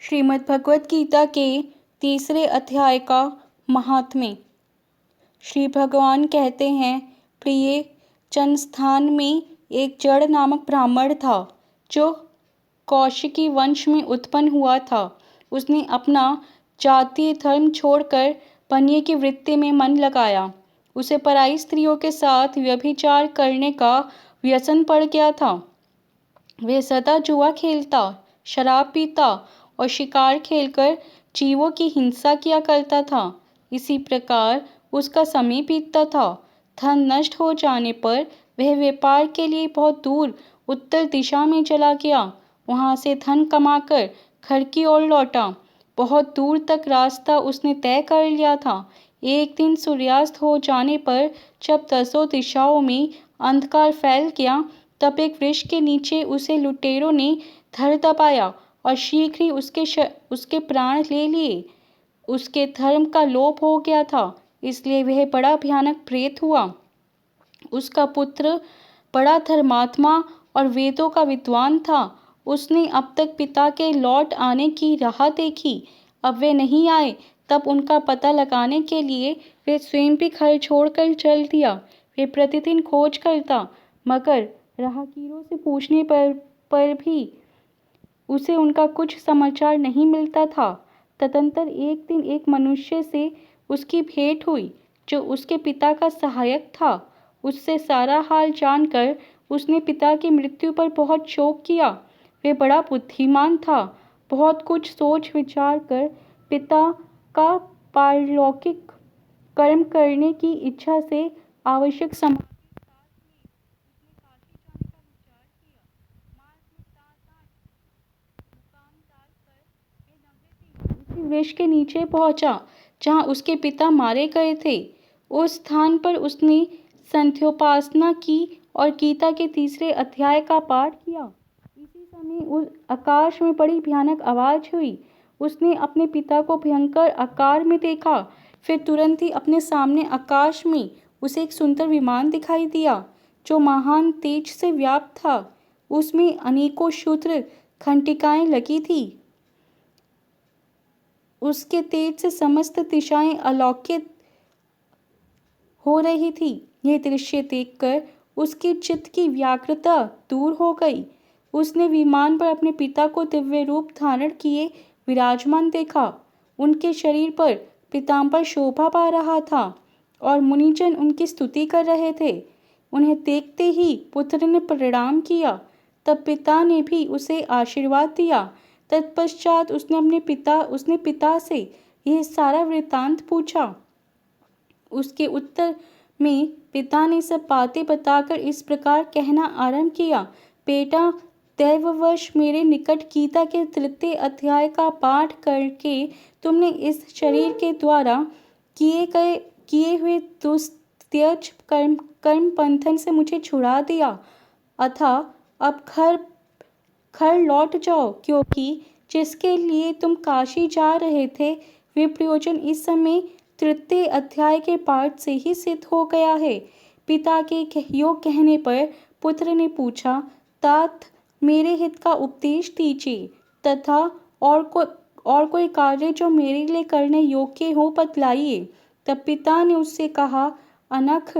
श्रीमद् भगवत गीता के तीसरे अध्याय का महात्म्य। श्री भगवान कहते हैं, प्रिय, चंद्रस्थान में एक जड़ नामक ब्राह्मण था जो कौशिकी वंश में उत्पन्न हुआ था। उसने अपना जातीय धर्म छोड़कर बनिए की वृत्ति में मन लगाया। उसे पराई स्त्रियों के साथ व्यभिचार करने का व्यसन पड़ गया था। वह सदा जुआ खेलता, शराब पीता और शिकार खेलकर जीवों की हिंसा किया करता था। इसी प्रकार उसका समय बीतता था। धन नष्ट हो जाने पर वह व्यापार के लिए बहुत दूर उत्तर दिशा में चला गया। वहां से धन कमाकर घर की ओर लौटा। बहुत दूर तक रास्ता उसने तय कर लिया था। एक दिन सूर्यास्त हो जाने पर जब दसों दिशाओं में अंधकार फैल गया, तब एक वृक्ष के नीचे उसे लुटेरों ने धर दबाया और शीघ्र ही उसके प्राण ले लिए। उसके धर्म का लोप हो गया था, इसलिए वह बड़ा भयानक प्रेत हुआ। उसका पुत्र बड़ा धर्मात्मा और वेदों का विद्वान था। उसने अब तक पिता के लौट आने की राह देखी। अब वे नहीं आए, तब उनका पता लगाने के लिए वे स्वयं भी घर छोड़कर चल दिया। वे प्रतिदिन खोज करता, मगर राहगीरों से पूछने पर भी उसे उनका कुछ समाचार नहीं मिलता था। तदंतर एक दिन एक मनुष्य से उसकी भेंट हुई जो उसके पिता का सहायक था। उससे सारा हाल जानकर उसने पिता की मृत्यु पर बहुत शोक किया। वह बड़ा बुद्धिमान था। बहुत कुछ सोच विचार कर पिता का पारलौकिक कर्म करने की इच्छा से आवश्यक समाधि के साथ में उसने काशी जाने का विचार किया। मार्ग में 7-8 मुकाम डालकर वह 90 दिन उसी वृक्ष के नीचे पहुंचा जहां उसके पिता मारे गए थे। उस स्थान पर उसने संध्योपासना की और गीता के तीसरे अध्याय का पाठ किया। इसी समय उस आकाश में बड़ी भयानक आवाज हुई। उसने अपने पिता को भयंकर आकार में देखा। फिर तुरंत ही अपने सामने आकाश में उसे एक सुंदर विमान दिखाई दिया जो महान तेज से व्याप्त था। उसमें अनेकों क्षुद्र घंटिकाएं लगी थी। उसके तेज से समस्त दिशाएं आलोकित हो रही थी। यह दृश्य देखकर उसके चित्त की व्याकुलता दूर हो गई। उसने विमान पर अपने पिता को दिव्य रूप धारण किए विराजमान देखा। उनके शरीर पर पीतांबर शोभा पा रहा था और मुनिजन उनकी स्तुति कर रहे थे। उन्हें देखते ही पुत्र ने प्रणाम किया। तब पिता ने भी उसे आशीर्वाद दिया। तत्पश्चात उसने पिता से यह सारा वृत्तांत पूछा। उसके उत्तर में पिता ने सब बातें बताकर इस प्रकार कहना आरंभ किया, बेटा, दैववश मेरे निकट गीता के तृतीय अध्याय का पाठ करके तुमने इस शरीर के द्वारा किए हुए दुस्त्यज कर्म बंधन से मुझे छुड़ा दिया। अतः अब घर लौट जाओ, क्योंकि जिसके लिए तुम काशी जा रहे थे वे प्रयोजन इस समय तृतीय अध्याय के पाठ से ही सिद्ध हो गया है। पिता के योग कहने पर पुत्र ने पूछा, तात, मेरे हित का उपदेश दीजिए तथा और कोई कार्य जो मेरे लिए करने योग्य हो बतलाइए। तब पिता ने उससे कहा, अनख,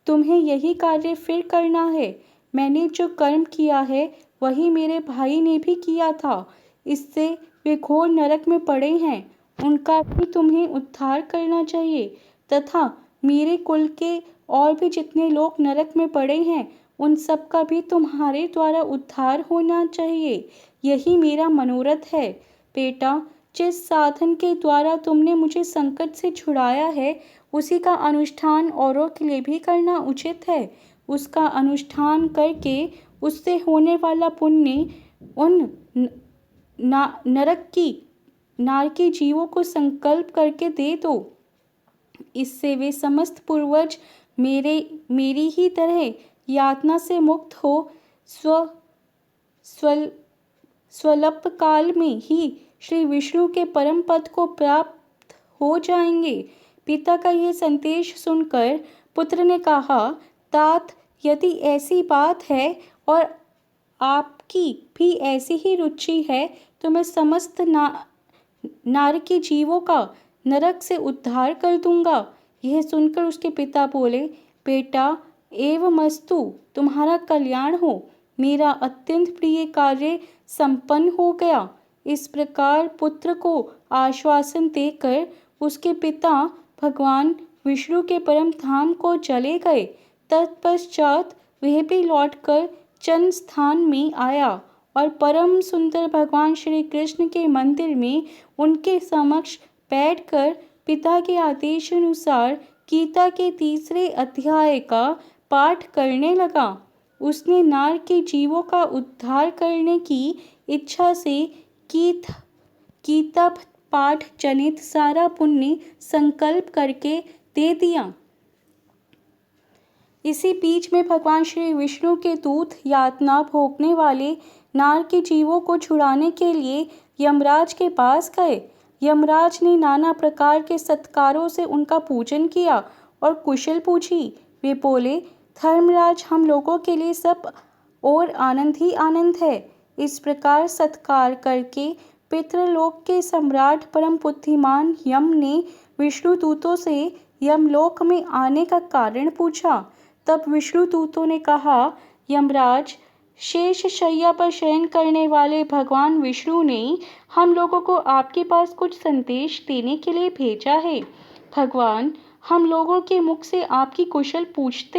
तुम्हें यही कार्य फिर करना है। मैंने जो कर्म किया है वही मेरे भाई ने भी किया था। इससे वे घोर नरक में पड़े हैं। उनका भी तुम्हें उद्धार करना चाहिए तथा मेरे कुल के और भी जितने लोग नरक में पड़े हैं उन सब का भी तुम्हारे द्वारा उद्धार होना चाहिए। यही मेरा मनोरथ है। बेटा, जिस साधन के द्वारा तुमने मुझे संकट से छुड़ाया है उसी का अनुष्ठान औरों के लिए भी करना उचित है। उसका अनुष्ठान करके उससे होने वाला पुण्य उन नारकी जीवों को संकल्प करके दे दो। इससे वे समस्त पूर्वज मेरी ही तरह यातना से मुक्त हो स्वल्प काल में ही श्री विष्णु के परम पद को प्राप्त हो जाएंगे। पिता का यह संदेश सुनकर पुत्र ने कहा, तात, यदि ऐसी बात है और आपकी भी ऐसी ही रुचि है तो मैं समस्त नारकी जीवों का नरक से उद्धार कर दूंगा। यह सुनकर उसके पिता बोले, बेटा एवमस्तु, तुम्हारा कल्याण हो, मेरा अत्यंत प्रिय कार्य संपन्न हो गया। इस प्रकार पुत्र को आश्वासन देकर उसके पिता भगवान विष्णु के परम धाम को चले गए। तत्पश्चात वह भी लौटकर चंद स्थान में आया और परम सुंदर भगवान श्री कृष्ण के मंदिर में उनके समक्ष बैठकर पिता के आदेश अनुसार गीता के 3 अध्याय का पाठ करने लगा। उसने नार के जीवों का उद्धार करने की इच्छा से गीता पाठ जनित सारा पुण्य संकल्प करके दे दिया। इसी बीच में भगवान श्री विष्णु के दूत यातना भोगने वाले नार के जीवों को छुड़ाने के लिए यमराज के पास गए। यमराज ने नाना प्रकार के सत्कारों से उनका पूजन किया और कुशल पूछी। वे बोले, धर्मराज, हम लोगों के लिए सब और आनंद ही आनंद है। इस प्रकार सत्कार करके पितृलोक के सम्राट परम बुद्धिमान यम ने विष्णु दूतों से यमलोक में आने का कारण पूछा। तब विष्णु दूतों ने कहा, यमराज, शेष शैया पर शयन करने वाले भगवान विष्णु ने हम लोगों को आपके पास कुछ संदेश देने के लिए भेजा है। भगवान हम लोगों के मुख से आपकी कुशल पूछते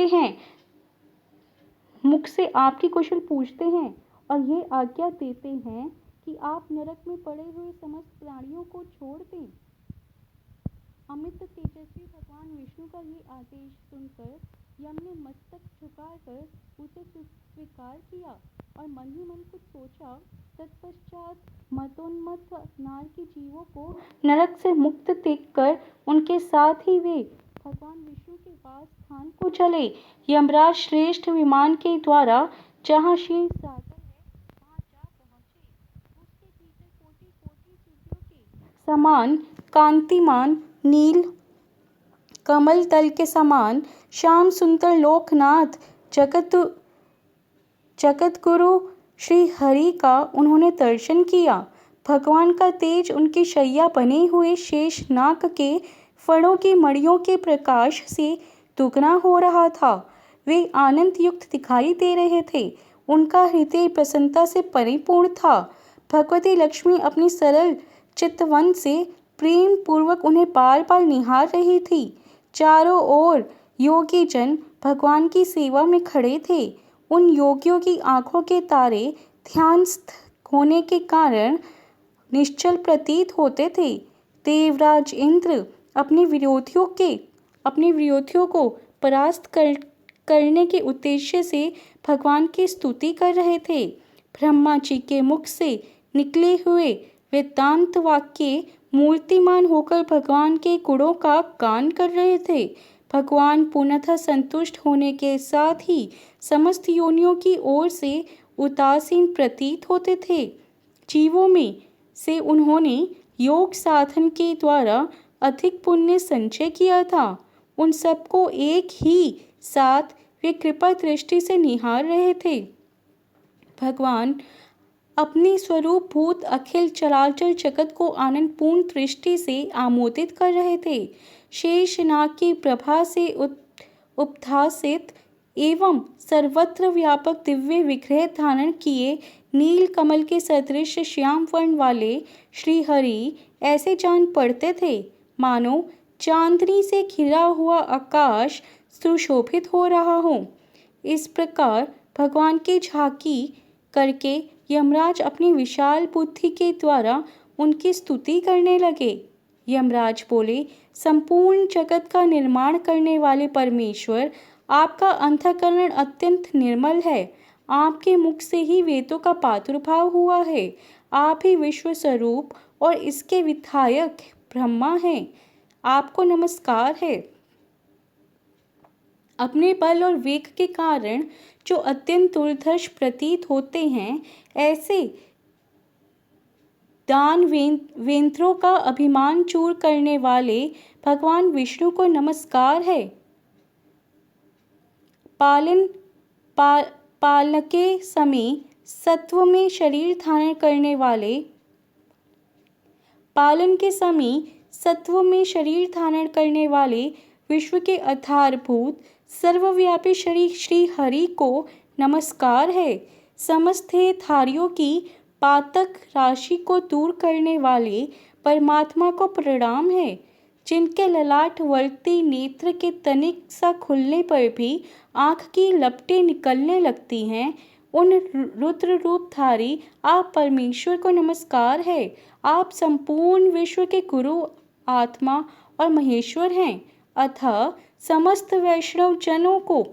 हैं और ये आज्ञा देते हैं कि आप नरक में पड़े हुए समस्त प्राणियों को छोड़ दें। अमित तेजस्वी भगवान विष्णु का ये आदेश सुनकर यम ने मस्तक झुकाकर उसे स्वीकार किया और मन ही मन कुछ सोचा। तत्पश्चात मतोन्मत्त नार के जीवों को नरक से मुक्त देखकर उनके साथ ही वे भगवान विष्णु के वास स्थान को चले। यमराज श्रेष्ठ विमान के द्वारा जहाँ क्षीर सागर है वहाँ जा पहुँचे। उसके भीतर कोटि कोटि सूर्यों के समान कांतिमान नील कमल तल के समान श्याम सुंदर लोकनाथ जगतगुरु श्री हरि का उन्होंने दर्शन किया। भगवान का तेज उनकी शैया बने हुए शेष नाग के फणों की मणियों के प्रकाश से दुगना हो रहा था। वे आनंद युक्त दिखाई दे रहे थे। उनका हृदय प्रसन्नता से परिपूर्ण था। भगवती लक्ष्मी अपनी सरल चितवन से प्रेम पूर्वक उन्हें बार बार निहार रही थी। चारों ओर योगी जन भगवान की सेवा में खड़े थे। उन योगियों की आंखों के तारे ध्यानस्थ होने के कारण निश्चल प्रतीत होते थे। देवराज इंद्र अपने विरोधियों को परास्त करने के उद्देश्य से भगवान की स्तुति कर रहे थे। ब्रह्मा जी के मुख से निकले हुए वेदांत वाक्य मूर्तिमान होकर भगवान के गुणों का गान कर रहे थे। भगवान पूर्णतः संतुष्ट होने के साथ ही समस्त योनियों की ओर से उदासीन प्रतीत होते थे। जीवों में से उन्होंने योग साधन के द्वारा अधिक पुण्य संचय किया था। उन सबको एक ही साथ वे कृपा दृष्टि से निहार रहे थे। भगवान अपने स्वरूप भूत अखिल चराचर जगत को आनंदपूर्ण दृष्टि से आमोदित कर रहे थे। शेषनाग की प्रभा से उपधासित एवं सर्वत्र व्यापक दिव्य विग्रह धारण किए नील कमल के सदृश श्याम वर्ण वाले श्री हरि ऐसे जान पड़ते थे मानो चांदनी से घिरा हुआ आकाश सुशोभित हो रहा हो। इस प्रकार भगवान की झांकी करके यमराज अपनी विशाल बुद्धि के द्वारा उनकी स्तुति करने लगे। यमराज बोले, संपूर्ण जगत का निर्माण करने वाले परमेश्वर, आपका अंतःकरण अत्यंत निर्मल है। आपके मुख से ही वेदों का प्रादुर्भाव हुआ है। आप ही विश्व स्वरूप और इसके विधायक ब्रह्मा हैं। आपको नमस्कार है। अपने बल और वेग के कारण जो अत्यंत दुर्धर्ष प्रतीत होते हैं, ऐसे दानवेंद्रों का अभिमान चूर करने वाले भगवान विष्णु को नमस्कार है। पालके समय सत्व में शरीर धारण करने वाले पालन के समय सत्व में शरीर धारण करने वाले विश्व के आधारभूत सर्वव्यापी श्री हरि को नमस्कार है। समस्त धारियों की पातक राशि को दूर करने वाले परमात्मा को प्रणाम है। जिनके ललाट वर्ती नेत्र के तनिक सा खुलने पर भी आँख की लपटें निकलने लगती हैं, उन रुद्र रूपधारी आप परमेश्वर को नमस्कार है। आप संपूर्ण विश्व के गुरु, आत्मा और महेश्वर हैं। अतः समस्त वैष्णव जनों को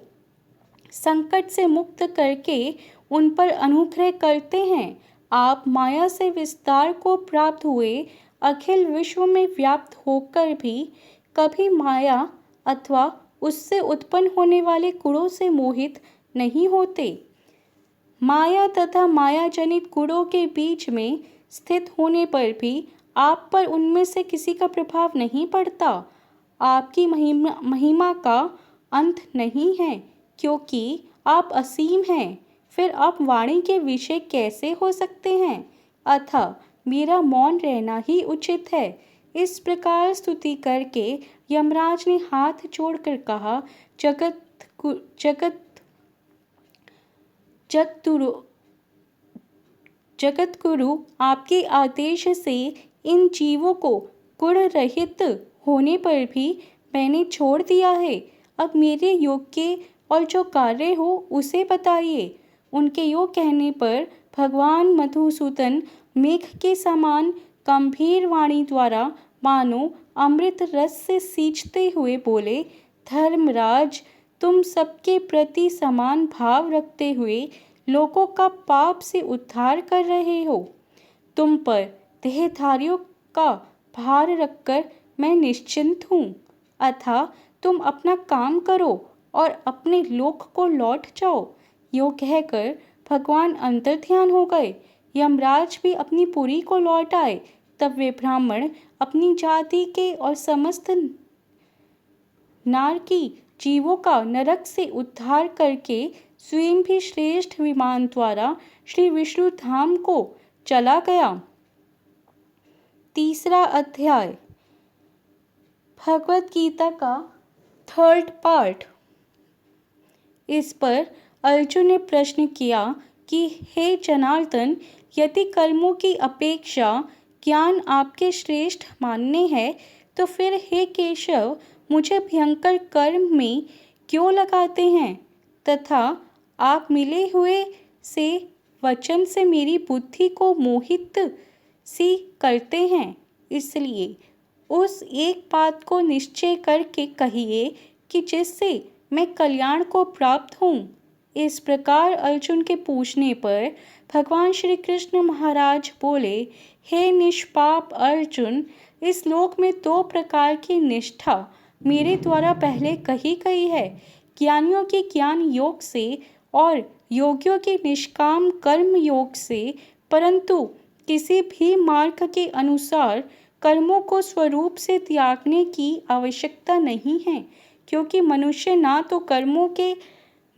संकट से मुक्त करके उन पर अनुग्रह करते हैं। आप माया से विस्तार को प्राप्त हुए अखिल विश्व में व्याप्त होकर भी कभी माया अथवा उससे उत्पन्न होने वाले गुणों से मोहित नहीं होते। माया तथा माया जनित गुणों के बीच में स्थित होने पर भी आप पर उनमें से किसी का प्रभाव नहीं पड़ता। आपकी महिमा का अंत नहीं है, क्योंकि आप असीम हैं। फिर आप वाणी के विषय कैसे हो सकते हैं? अतः मेरा मौन रहना ही उचित है। इस प्रकार स्तुति करके यमराज ने हाथ जोड़कर कहा, जगतगुरु, आपके आदेश से इन जीवों को गुण रहित होने पर भी मैंने छोड़ दिया है। अब मेरे योग्य और जो कार्य हो उसे बताइए। उनके योग कहने पर भगवान मधुसूदन मेघ के समान गंभीर वाणी द्वारा मानो अमृत रस से सींचते हुए बोले, धर्मराज, तुम सबके प्रति समान भाव रखते हुए लोगों का पाप से उद्धार कर रहे हो। तुम पर देहधारियों का भार रखकर मैं निश्चिंत हूँ। अतः तुम अपना काम करो और अपने लोक को लौट जाओ। यो कहकर भगवान अंतर्ध्यान हो गए। यमराज भी अपनी पुरी को लौट आए। तब वे ब्राह्मण अपनी जाति के और समस्त नारकी जीवों का नरक से उद्धार करके स्वयं भी श्रेष्ठ विमान द्वारा श्री विष्णु धाम को चला गया। तीसरा अध्याय, भगवत गीता का 3rd पार्ट। इस पर अर्जुन ने प्रश्न किया कि हे जनार्दन, यदि कर्मों की अपेक्षा ज्ञान आपके श्रेष्ठ मानने हैं, तो फिर हे केशव, मुझे भयंकर कर्म में क्यों लगाते हैं तथा आप मिले हुए से वचन से मेरी बुद्धि को मोहित सी करते हैं। इसलिए उस एक बात को निश्चय करके कहिए कि जिससे मैं कल्याण को प्राप्त हूँ। इस प्रकार अर्जुन के पूछने पर भगवान श्री कृष्ण महाराज बोले, हे निष्पाप अर्जुन, इस लोक में 2 प्रकार की निष्ठा मेरे द्वारा पहले कही गई है, ज्ञानियों की ज्ञान योग से और योगियों की निष्काम कर्म योग से। परंतु किसी भी मार्ग के अनुसार कर्मों को स्वरूप से त्यागने की आवश्यकता नहीं है, क्योंकि मनुष्य ना तो कर्मों के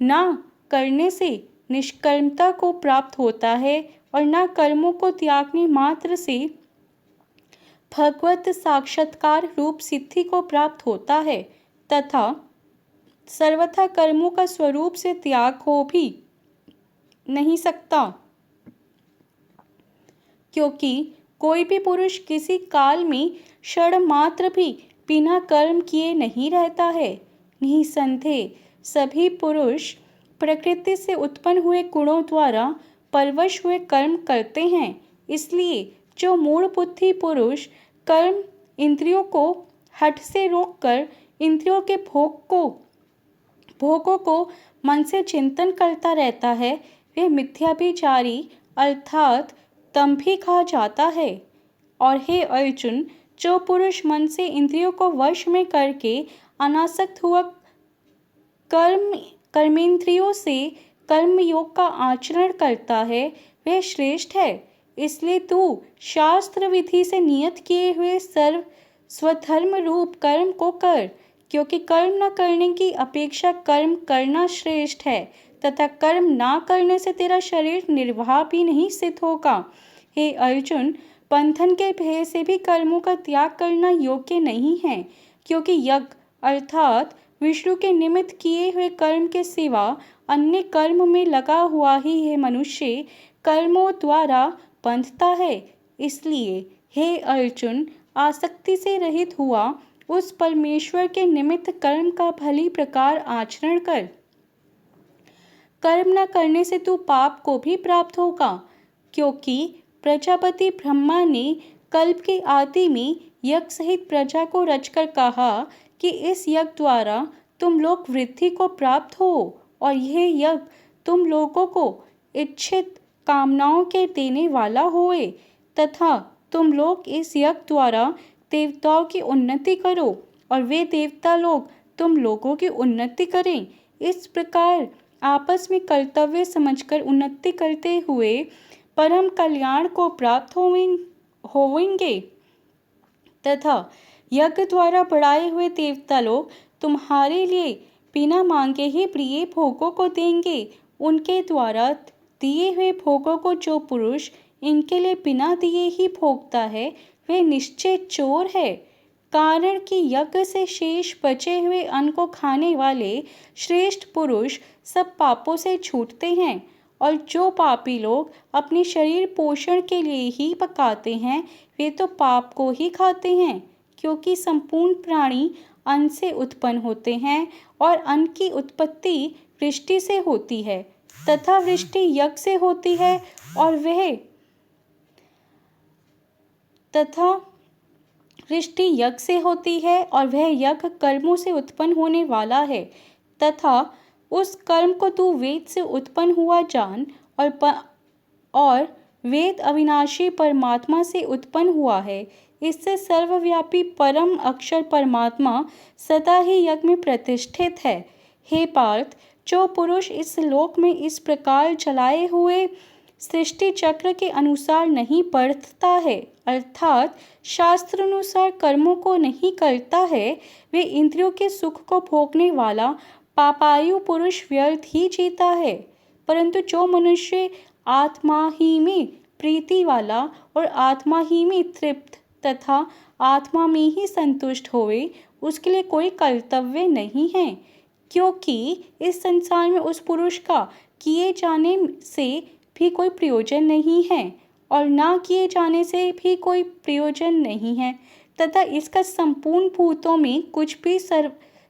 ना करने से निष्कर्मता को प्राप्त होता है और न कर्मों को त्यागने मात्र से भगवत साक्षात्कार रूप सिद्धि को प्राप्त होता है, तथा सर्वथा कर्मों का स्वरूप से त्याग हो भी नहीं सकता, क्योंकि कोई भी पुरुष किसी काल में क्षण मात्र भी बिना कर्म किए नहीं रहता है। निसंदेह सभी पुरुष प्रकृति से उत्पन्न हुए गुणों द्वारा परवश हुए कर्म करते हैं। इसलिए जो मूढ़ बुद्धि पुरुष कर्म इंद्रियों को हठ से रोककर इंद्रियों के भोगों को मन से चिंतन करता रहता है, वह मिथ्याभिचारी अर्थात दंभी कहा जाता है। और हे अर्जुन, जो पुरुष मन से इंद्रियों को वश में करके अनासक्त हुआ कर्मेंद्रियों से कर्म योग का आचरण करता है, वह श्रेष्ठ है। इसलिए तू शास्त्र विधि से नियत किए हुए स्वधर्म रूप कर्म को कर, क्योंकि कर्म न करने की अपेक्षा कर्म करना श्रेष्ठ है, तथा कर्म ना करने से तेरा शरीर निर्वाह भी नहीं सिद्ध होगा। हे अर्जुन, बंधन के भय से भी कर्मों का त्याग करना योग्य नहीं है, क्योंकि यज्ञ अर्थात विष्णु के निमित्त किए हुए कर्म के सिवा अन्य कर्म में लगा हुआ ही है मनुष्य कर्मों द्वारा बंधता है। इसलिए हे अर्जुन, आसक्ति से रहित हुआ उस परमेश्वर के निमित्त कर्म का भली प्रकार आचरण कर। कर्म न करने से तू पाप को भी प्राप्त होगा, क्योंकि प्रजापति ब्रह्मा ने कल्प के आदि में यज्ञ सहित प्रजा को रचकर कहा कि इस यज्ञ द्वारा तुम लोग वृद्धि को प्राप्त हो, और यह यज्ञ तुम लोगों को इच्छित कामनाओं के देने वाला होए, तथा तुम लोग इस यज्ञ द्वारा देवताओं की उन्नति करो और वे देवता लोग तुम लोगों की उन्नति करें। इस प्रकार आपस में कर्तव्य समझकर उन्नति करते हुए परम कल्याण को प्राप्त होवेंगे, तथा यज्ञ द्वारा बढ़ाए हुए देवता लोग तुम्हारे लिए बिना मांगे ही प्रिय भोगों को देंगे। उनके द्वारा दिए हुए भोगों को जो पुरुष इनके लिए बिना दिए ही भोगता है, वे निश्चय चोर है। कारण कि यज्ञ से शेष बचे हुए अन्न को खाने वाले श्रेष्ठ पुरुष सब पापों से छूटते हैं, और जो पापी लोग अपने शरीर पोषण के लिए ही पकाते हैं, वे तो पाप को ही खाते हैं, क्योंकि संपूर्ण प्राणी अन्न से उत्पन्न होते हैं, और अन्न की उत्पत्ति वृष्टि से होती है, तथा वृष्टि यज्ञ से होती है, और वह यज्ञ कर्मों से उत्पन्न होने वाला है, तथा उस कर्म को तू वेद से उत्पन्न हुआ जान, और वेद अविनाशी परमात्मा से उत्पन्न हुआ है। इससे सर्वव्यापी परम अक्षर परमात्मा सदा ही यज्ञ में प्रतिष्ठित है। हे पार्थ, जो पुरुष इस लोक में इस प्रकार चलाए हुए सृष्टि चक्र के अनुसार नहीं बढ़ता है, अर्थात शास्त्र अनुसार कर्मों को नहीं करता है, वे इंद्रियों के सुख को भोगने वाला पापायु पुरुष व्यर्थ ही जीता है। परंतु जो मनुष्य आत्मा ही में प्रीति वाला और आत्मा ही में तृप्त तथा आत्मा में ही संतुष्ट होवे, उसके लिए कोई कर्तव्य नहीं है, क्योंकि इस संसार में उस पुरुष का किए जाने से भी कोई प्रयोजन नहीं है और ना किए जाने से भी कोई प्रयोजन नहीं है, तथा इसका संपूर्ण भूतों में कुछ भी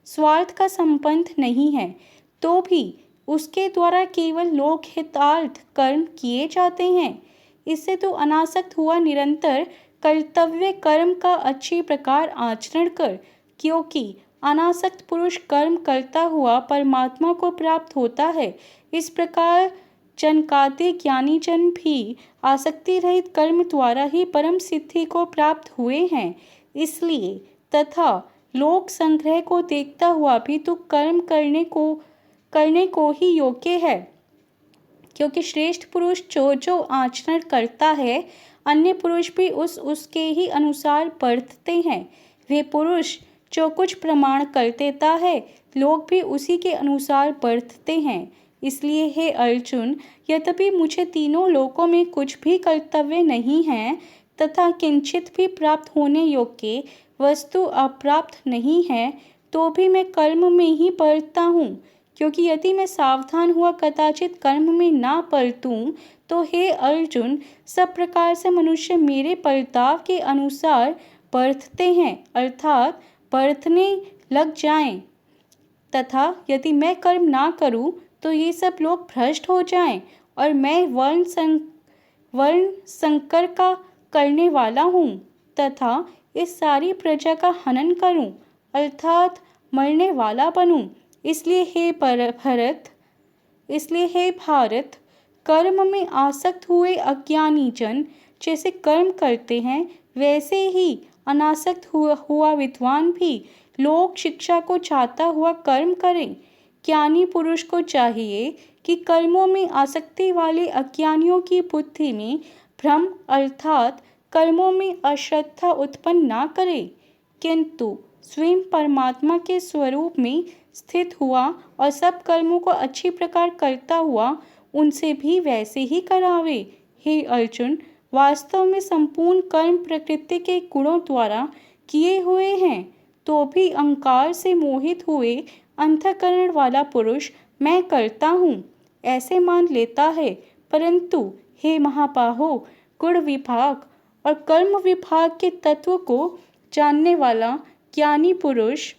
स्वार्थ का संबंध नहीं है, तो भी उसके द्वारा केवल लोक हितार्थ कर्म किए जाते हैं। इससे तो अनासक्त हुआ निरंतर कर्तव्य कर्म का अच्छी प्रकार आचरण कर, क्योंकि अनासक्त पुरुष कर्म करता हुआ परमात्मा को प्राप्त होता है। इस प्रकार जनकादि ज्ञानी जन भी आसक्ति रहित कर्म द्वारा ही परम सिद्धि को प्राप्त हुए हैं। इसलिए तथा लोक संग्रह को देखता हुआ भी तू कर्म करने को ही योग्य है, क्योंकि श्रेष्ठ पुरुष जो जो आचरण करता है, अन्य पुरुष भी उसके ही अनुसार बरतते हैं। वे पुरुष जो कुछ प्रमाण कर देता है, लोग भी उसी के अनुसार बरतते हैं। इसलिए हे अर्जुन, यद्यपि मुझे तीनों लोकों में कुछ भी कर्तव्य नहीं है तथा किंचित भी प्राप्त होने योग्य वस्तु अप्राप्त नहीं है, तो भी मैं कर्म में ही बरतता हूँ, क्योंकि यदि मैं सावधान हुआ कदाचित कर्म में ना बरतूं, तो हे अर्जुन, सब प्रकार से मनुष्य मेरे बर्ताव के अनुसार बरतते हैं, अर्थात बरतने लग जाएं, तथा यदि मैं कर्म ना करूं तो ये सब लोग भ्रष्ट हो जाएं, और मैं वर्ण संकर का करने वाला हूँ, तथा इस सारी प्रजा का हनन करूं, अर्थात मरने वाला बनूं। इसलिए हे भारत, कर्म में आसक्त हुए अज्ञानी जन जैसे कर्म करते हैं, वैसे ही अनासक्त हुआ विद्वान भी लोक शिक्षा को चाहता हुआ कर्म करें। ज्ञानी पुरुष को चाहिए कि कर्मों में आसक्ति वाले अज्ञानियों की बुद्धि में भ्रम अर्थात कर्मों में अश्रद्धा उत्पन्न ना करे, किंतु स्वयं परमात्मा के स्वरूप में स्थित हुआ और सब कर्मों को अच्छी प्रकार करता हुआ उनसे भी वैसे ही करावे। हे अर्जुन, वास्तव में संपूर्ण कर्म प्रकृति के गुणों द्वारा किए हुए हैं, तो भी अहंकार से मोहित हुए अंतःकरण वाला पुरुष मैं करता हूँ ऐसे मान लेता है। परंतु हे महाबाहो, गुण विभाग और कर्म विभाग के तत्व को जानने वाला ज्ञानी पुरुष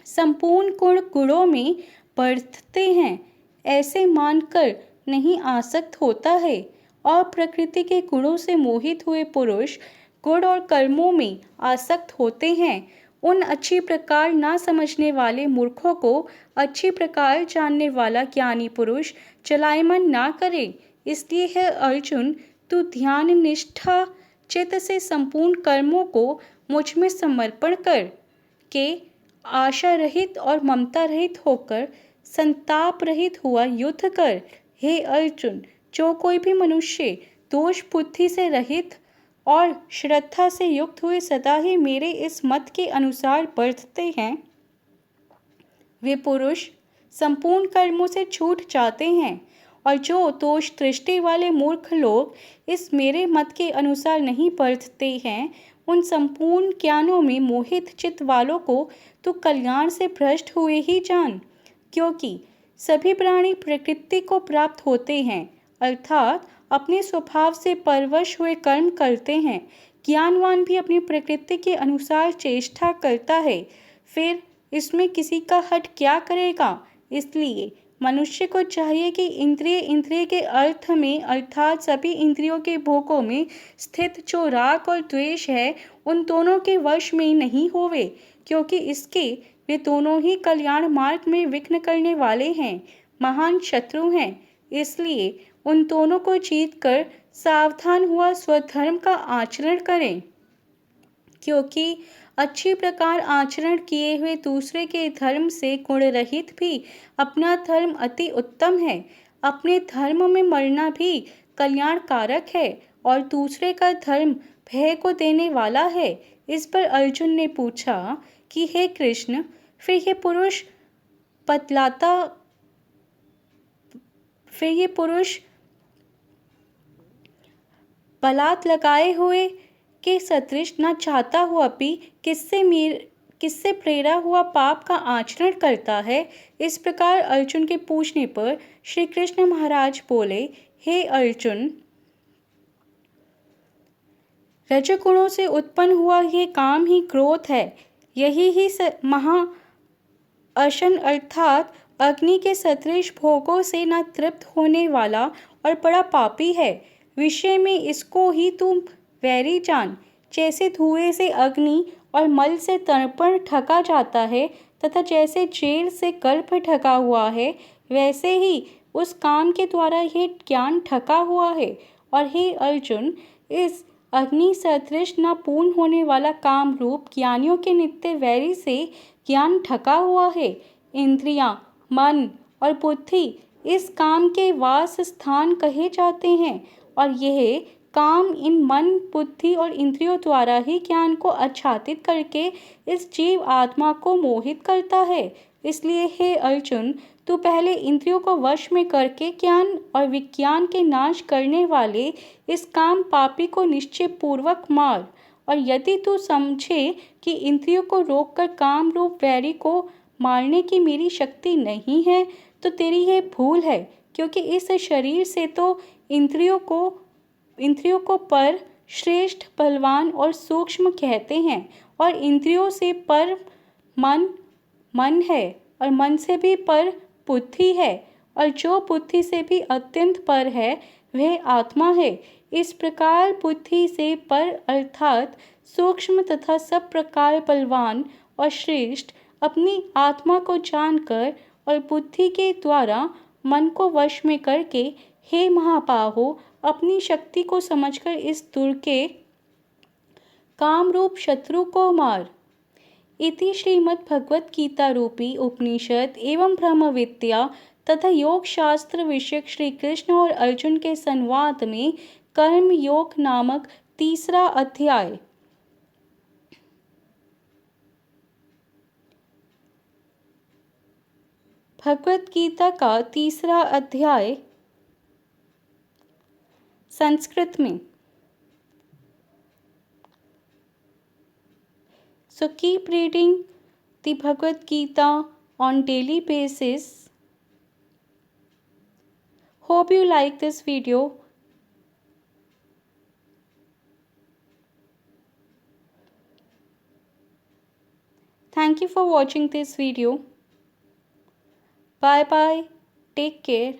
संपूर्ण गुणों में बढ़ते हैं ऐसे मानकर नहीं आसक्त होता है, और प्रकृति के गुणों से मोहित हुए पुरुष गुण और कर्मों में आसक्त होते हैं। उन अच्छी प्रकार ना समझने वाले मूर्खों को अच्छी प्रकार जानने वाला ज्ञानी पुरुष चलायमान ना करे। इसलिए है अर्जुन, तू ध्यान निष्ठा चित्त से संपूर्ण कर्मों को मुझ में समर्पण कर के आशा रहित और ममता रहित होकर संताप रहित हुआ युद्ध कर। हे अर्जुन, जो कोई भी मनुष्य दोष बुद्धि से रहित और श्रद्धा से युक्त हुए सदा ही मेरे इस मत के अनुसार बढ़ते हैं, वे पुरुष संपूर्ण कर्मों से छूट जाते हैं। और जो दोष दृष्टि वाले मूर्ख लोग इस मेरे मत के अनुसार नहीं बढ़ते हैं, उन संपूर्ण ज्ञानों में मोहित चित्त वालों को तो कल्याण से भ्रष्ट हुए ही जान। क्योंकि सभी प्राणी प्रकृति को प्राप्त होते हैं, अर्थात अपने स्वभाव से परवश हुए कर्म करते हैं। ज्ञानवान भी अपनी प्रकृति के अनुसार चेष्टा करता है, फिर इसमें किसी का हट क्या करेगा। इसलिए मनुष्य को चाहिए कि इंद्रिय के अर्थ में अर्थात सभी इंद्रियों के भोगों में स्थित जो राग और द्वेष है, उन दोनों के वश में नहीं होवे, क्योंकि इसके वे दोनों ही कल्याण मार्ग में विघ्न करने वाले हैं, महान शत्रु हैं। इसलिए उन दोनों को जीत कर सावधान हुआ स्वधर्म का आचरण करें, क्योंकि अच्छी प्रकार आचरण किए हुए दूसरे के धर्म से गुण रहित भी अपना धर्म अति उत्तम है। अपने धर्म में मरना भी कल्याणकारक है और दूसरे का धर्म भय को देने वाला है। इस पर अर्जुन ने पूछा कि हे कृष्ण, फिर ये पुरुष बलात् लगाए हुए के सदृश न चाहता हुआ भी किससे प्रेरा हुआ पाप का आचरण करता है। इस प्रकार अर्जुन के पूछने पर श्री कृष्ण महाराज बोले, हे अर्जुन, रजगुणों से उत्पन्न हुआ ये काम ही क्रोध है। यही ही महा अशन अर्थात अग्नि के सदृश भोगों से न तृप्त होने वाला और बड़ा पापी है। विषय में इसको ही तुम वैरी जान। जैसे धुएं से अग्नि और मल से तर्पण ढका जाता है तथा जैसे जेल से गर्भ ढका हुआ है, वैसे ही उस काम के द्वारा ये ज्ञान ढका हुआ है। और हे अर्जुन, इस अग्नि सदृश न पूर्ण होने वाला काम रूप ज्ञानियों के नित्य वैरी से ज्ञान ढका हुआ है। इंद्रियां, मन और बुद्धि इस काम के वास स्थान कहे जाते हैं, और यह काम इन मन, बुद्धि और इंद्रियों द्वारा ही ज्ञान को आच्छादित करके इस जीव आत्मा को मोहित करता है। इसलिए हे अर्जुन, तू पहले इंद्रियों को वश में करके ज्ञान और विज्ञान के नाश करने वाले इस काम पापी को निश्चय पूर्वक मार। और यदि तू समझे कि इंद्रियों को रोककर काम रूप वैरी को मारने की मेरी शक्ति नहीं है, तो तेरी यह भूल है, क्योंकि इस शरीर से तो इंद्रियों को पर श्रेष्ठ, बलवान और सूक्ष्म कहते हैं, और इंद्रियों से पर मन है, और मन से भी पर बुद्धि है, और जो बुद्धि से भी अत्यंत पर है वह आत्मा है। इस प्रकार बुद्धि से पर अर्थात सूक्ष्म तथा सब प्रकार बलवान और श्रेष्ठ अपनी आत्मा को जानकर और बुद्धि के द्वारा मन को वश में करके, हे महाबाहो, अपनी शक्ति को समझकर इस दुर के काम रूप शत्रु को मार। इति श्रीमद् भगवत गीता रूपी उपनिषद एवं ब्रह्म विद्या तथा योग शास्त्र विषयक श्री कृष्ण और अर्जुन के संवाद में कर्म योग नामक तीसरा अध्याय। भगवत गीता का तीसरा अध्याय संस्कृत में। So keep reading the Bhagavad Gita on daily basis. Hope you like this video. Thank you for watching this video. Bye bye. Take care.